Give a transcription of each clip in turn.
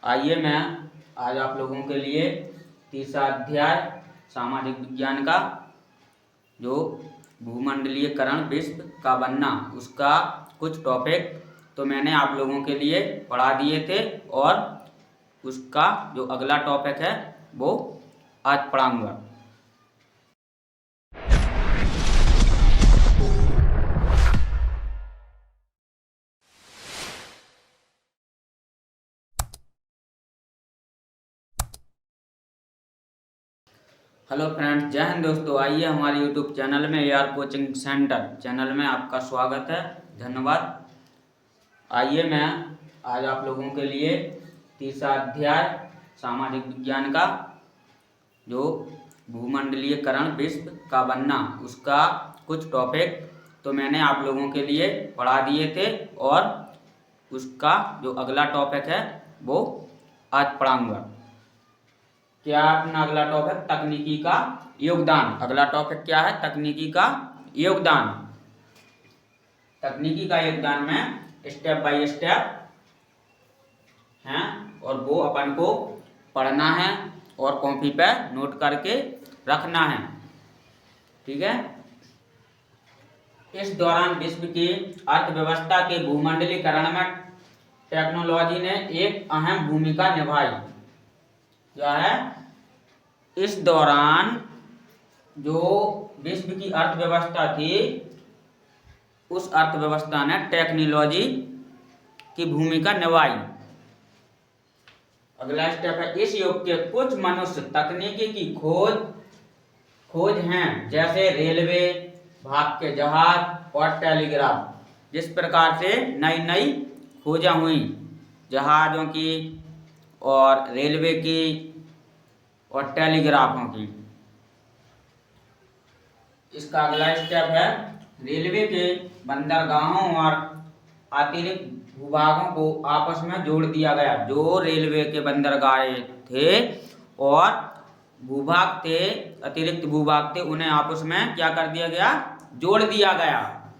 आइए मैं आज आप लोगों के लिए तीसरा अध्याय सामाजिक विज्ञान का जो भूमंडलीयकरण विश्व का बनना उसका कुछ टॉपिक तो मैंने आप लोगों के लिए पढ़ा दिए थे और उसका जो अगला टॉपिक है वो आज पढ़ाऊंगा। हेलो फ्रेंड्स, जय हिंद दोस्तों। आइए हमारे यूट्यूब चैनल में AR कोचिंग सेंटर चैनल में आपका स्वागत है। धन्यवाद। आइए मैं आज आप लोगों के लिए तीसरा अध्याय सामाजिक विज्ञान का जो भूमंडलीयकरण विश्व का बनना उसका कुछ टॉपिक तो मैंने आप लोगों के लिए पढ़ा दिए थे और उसका जो अगला टॉपिक है वो आज पढ़ाऊंगा। क्या अपना अगला टॉपिक तकनीकी का योगदान। अगला टॉपिक क्या है? तकनीकी का योगदान। तकनीकी का योगदान में स्टेप बाय स्टेप हैं और वो अपन को पढ़ना है और कॉपी पे नोट करके रखना है। ठीक है। इस दौरान विश्व की अर्थव्यवस्था के भूमंडलीकरण में टेक्नोलॉजी ने एक अहम भूमिका निभाई। क्या है? इस दौरान जो विश्व की अर्थव्यवस्था थी उस अर्थव्यवस्था ने टेक्नोलॉजी की भूमिका निभाई। अगला स्टेप है इस युग के कुछ मनुष्य तकनीकी की खोज हैं, जैसे रेलवे, भाग के जहाज और टेलीग्राफ। जिस प्रकार से नई नई खोजें हुई जहाज़ों की और रेलवे की और टेलीग्राफों की। इसका अगला स्टेप है रेलवे के बंदरगाहों और अतिरिक्त भूभागों को आपस में जोड़ दिया गया। जो रेलवे के बंदरगाह थे और भूभाग थे, अतिरिक्त भूभाग थे, उन्हें आपस में क्या कर दिया गया? जोड़ दिया गया।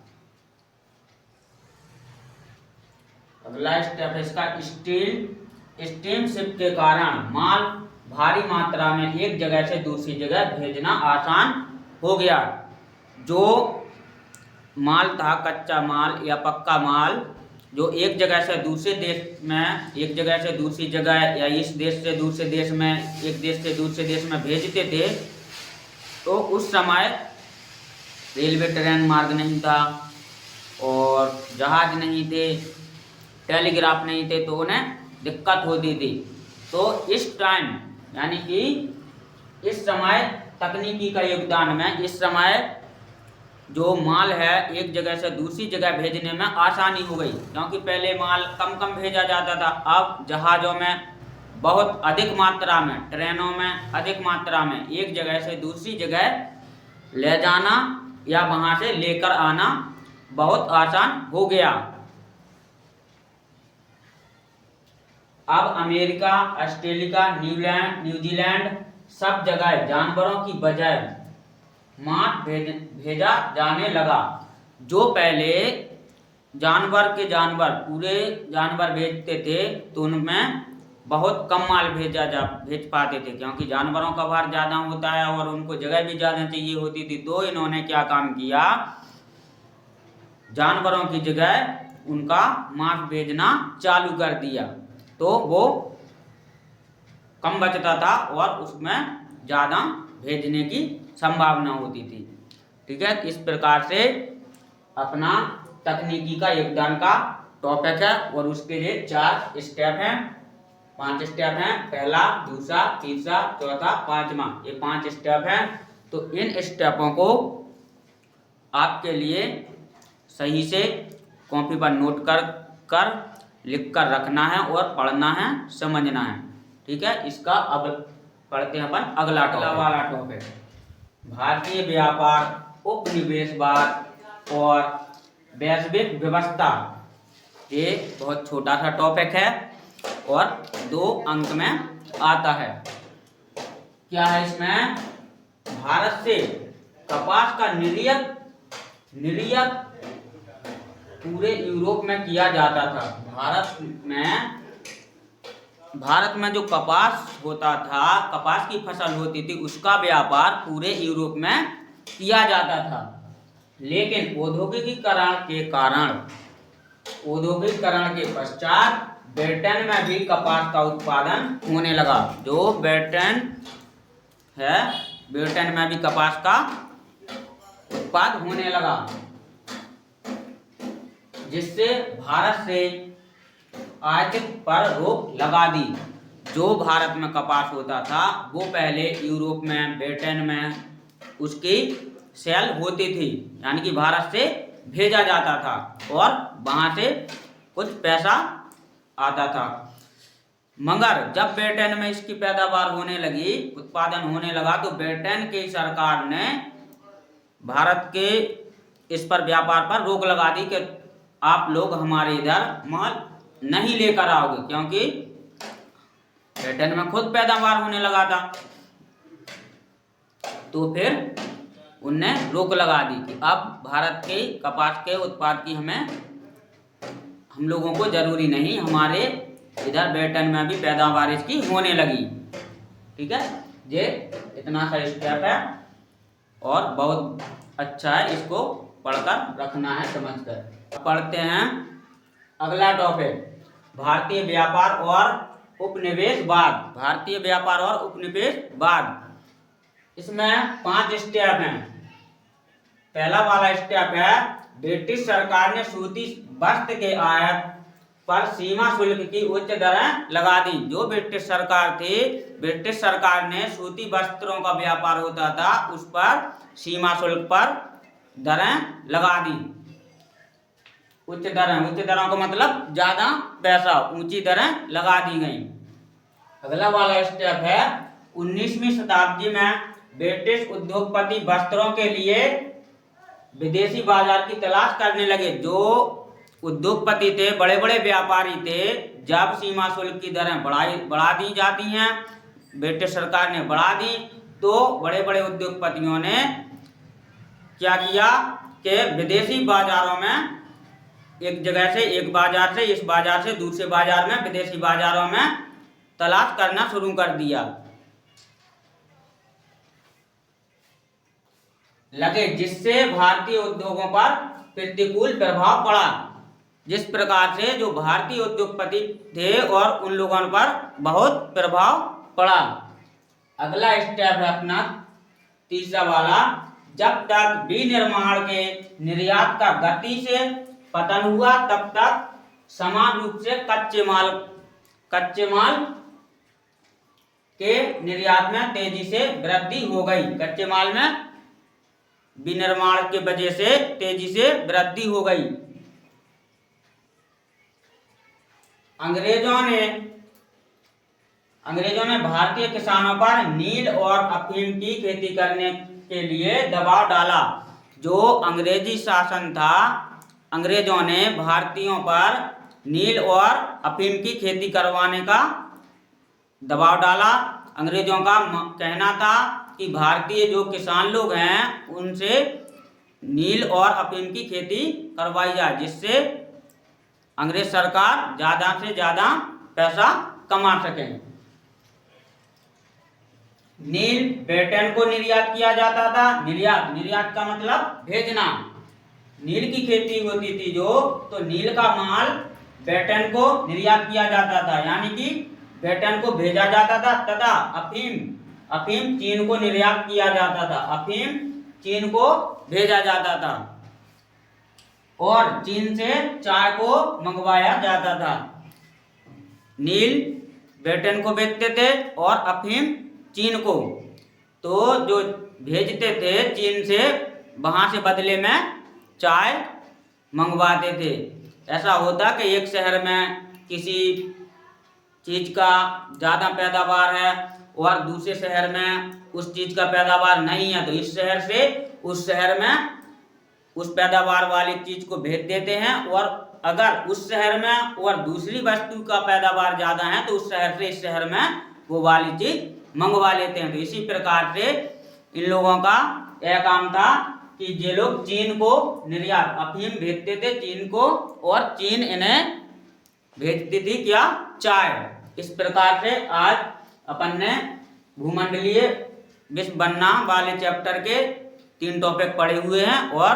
अगला स्टेप है इसका स्टीमशिप के कारण माल भारी मात्रा में एक जगह से दूसरी जगह भेजना आसान हो गया। जो माल था, कच्चा माल या पक्का माल, जो एक जगह से दूसरे देश में, एक जगह से दूसरी जगह या इस देश से दूसरे देश में, एक देश से दूसरे देश में भेजते थे, तो उस समय रेलवे ट्रेन मार्ग नहीं था और जहाज नहीं थे, टेलीग्राफ नहीं थे, तो उन्हें दिक्कत होती थी। तो इस टाइम यानी कि इस समय तकनीकी का योगदान में इस समय जो माल है एक जगह से दूसरी जगह भेजने में आसानी हो गई, क्योंकि पहले माल कम कम भेजा जाता था। अब जहाज़ों में बहुत अधिक मात्रा में, ट्रेनों में अधिक मात्रा में एक जगह से दूसरी जगह ले जाना या वहाँ से लेकर आना बहुत आसान हो गया। अब अमेरिका, ऑस्ट्रेलिया, न्यूजीलैंड सब जगह जानवरों की बजाय मांस भेजा जाने लगा। जो पहले पूरे जानवर भेजते थे तो उनमें बहुत कम माल भेज पाते थे, क्योंकि जानवरों का भार ज़्यादा होता है और उनको जगह भी ज़्यादा चाहिए होती थी। तो इन्होंने क्या काम किया? जानवरों की जगह उनका मांस भेजना चालू कर दिया, तो वो कम बचता था और उसमें ज़्यादा भेजने की संभावना होती थी। ठीक है। इस प्रकार से अपना तकनीकी का योगदान का टॉपिक है और उसके लिए 4 स्टेप हैं, 5 स्टेप हैं। पहला, दूसरा, तीसरा, चौथा, 5वां, ये 5 स्टेप हैं। तो इन स्टेपों को आपके लिए सही से कॉपी पर नोट कर लिख कर रखना है और पढ़ना है, समझना है। ठीक है। इसका अब पढ़ते हैं अपन अगला वाला टॉपिक, भारतीय व्यापार, उपनिवेशवाद और वैश्विक व्यवस्था। ये बहुत छोटा सा टॉपिक है और 2 अंक में आता है। क्या है इसमें? भारत से कपास का निर्यात पूरे यूरोप में किया जाता था। भारत में भारत में जो कपास होता था, कपास की फसल होती थी, उसका व्यापार पूरे यूरोप में किया जाता था। लेकिन औद्योगिकरण के पश्चात ब्रिटेन में भी कपास का उत्पादन होने लगा। जो ब्रिटेन है, ब्रिटेन में भी कपास का उत्पाद होने लगा, जिससे भारत से आयात पर रोक लगा दी। जो भारत में कपास होता था वो पहले यूरोप में, ब्रिटेन में उसकी सेल होती थी, यानी कि भारत से भेजा जाता था और वहां से कुछ पैसा आता था। मगर जब ब्रिटेन में इसकी पैदावार होने लगी, उत्पादन होने लगा, तो ब्रिटेन की सरकार ने भारत के इस पर व्यापार पर रोक लगा दी कि आप लोग हमारे इधर माल नहीं लेकर आओगे, क्योंकि ब्रिटेन में खुद पैदावार होने लगा था। तो फिर उनने रोक लगा दी कि अब भारत के कपास के उत्पाद की हम लोगों को जरूरी नहीं, हमारे इधर ब्रिटेन में भी पैदावार इसकी होने लगी। ठीक है, ये इतना सा स्टेप है और बहुत अच्छा है, इसको पढ़कर रखना है, समझकर। पढ़ते हैं अगला टॉपिक, भारतीय व्यापार और उपनिवेशवाद। भारतीय व्यापार और उपनिवेशवाद, इसमें 5 स्टेप हैं। पहला वाला स्टेप है, ब्रिटिश सरकार ने सूती वस्त्र के आयात पर सीमा शुल्क की उच्च दरें लगा दी। जो ब्रिटिश सरकार थी, ब्रिटिश सरकार ने सूती वस्त्रों का व्यापार होता था, उस पर सीमा शुल्क पर दरें लगा दी। उच्च दरों का मतलब ज्यादा पैसा, ऊंची दरें लगा दी गई। अगला वाला स्टेप है, 19वीं शताब्दी में ब्रिटिश उद्योगपति वस्त्रों के लिए विदेशी बाजार की तलाश करने लगे। जो उद्योगपति थे, बड़े बड़े व्यापारी थे, जब सीमा शुल्क की दरें बढ़ा दी जाती हैं, ब्रिटिश सरकार ने बढ़ा दी, तो बड़े बड़े उद्योगपतियों ने क्या किया कि विदेशी बाजारों में, एक जगह से, एक बाजार से, इस बाजार से दूसरे बाजार में, विदेशी बाजारों में तलाश करना शुरू कर दिया लगे, जिससे भारतीय उद्योगों पर प्रतिकूल प्रभाव पड़ा। जिस प्रकार से जो भारतीय उद्योगपति थे और उन लोगों पर बहुत प्रभाव पड़ा। अगला स्टेप है अपना तीसरा वाला, जब तक विनिर्माण के निर्यात का गति से पतन हुआ, तब तक समान रूप से कच्चे माल के निर्यात में तेजी से वृद्धि हो गई। कच्चे माल में विनिर्माण के वजह से तेजी से वृद्धि हो गई। अंग्रेजों ने भारतीय किसानों पर नील और अफीम की खेती करने के लिए दबाव डाला। जो अंग्रेजी शासन था, अंग्रेजों ने भारतीयों पर नील और अफीम की खेती करवाने का दबाव डाला। अंग्रेजों का कहना था कि भारतीय जो किसान लोग हैं, उनसे नील और अफीम की खेती करवाई जाए, जिससे अंग्रेज सरकार ज्यादा से ज्यादा पैसा कमा सके। नील ब्रिटेन को निर्यात किया जाता था। निर्यात का मतलब भेजना। नील की खेती होती थी जो, तो नील का माल ब्रिटेन को निर्यात किया जाता था, यानी कि ब्रिटेन को भेजा जाता था। तथा अफीम चीन को निर्यात किया जाता था। अफीम चीन को भेजा जाता था और चीन से चाय को मंगवाया जाता था। नील ब्रिटेन को बेचते थे और अफीम चीन को। तो जो भेजते थे चीन से, वहां से बदले में चाय मंगवाते थे। ऐसा होता कि एक शहर में किसी चीज का ज्यादा पैदावार है और दूसरे शहर में उस चीज का पैदावार नहीं है, तो इस शहर से उस शहर में उस पैदावार वाली चीज को भेज देते हैं। और अगर उस शहर में और दूसरी वस्तु का पैदावार ज्यादा है, तो उस शहर से इस शहर में वो वाली चीज मंगवा लेते हैं। तो इसी प्रकार से इन लोगों का यह काम था कि ये लोग चीन को निर्यात, अफीम भेजते थे चीन को, और चीन इन्हें भेजती थी क्या, चाय। इस प्रकार से आज अपन ने भूमंडलीय विश्व बनाम वाले चैप्टर के 3 टॉपिक पढ़े हुए हैं और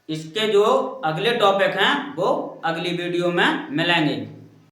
इसके जो अगले टॉपिक हैं वो अगली वीडियो में मिलेंगे।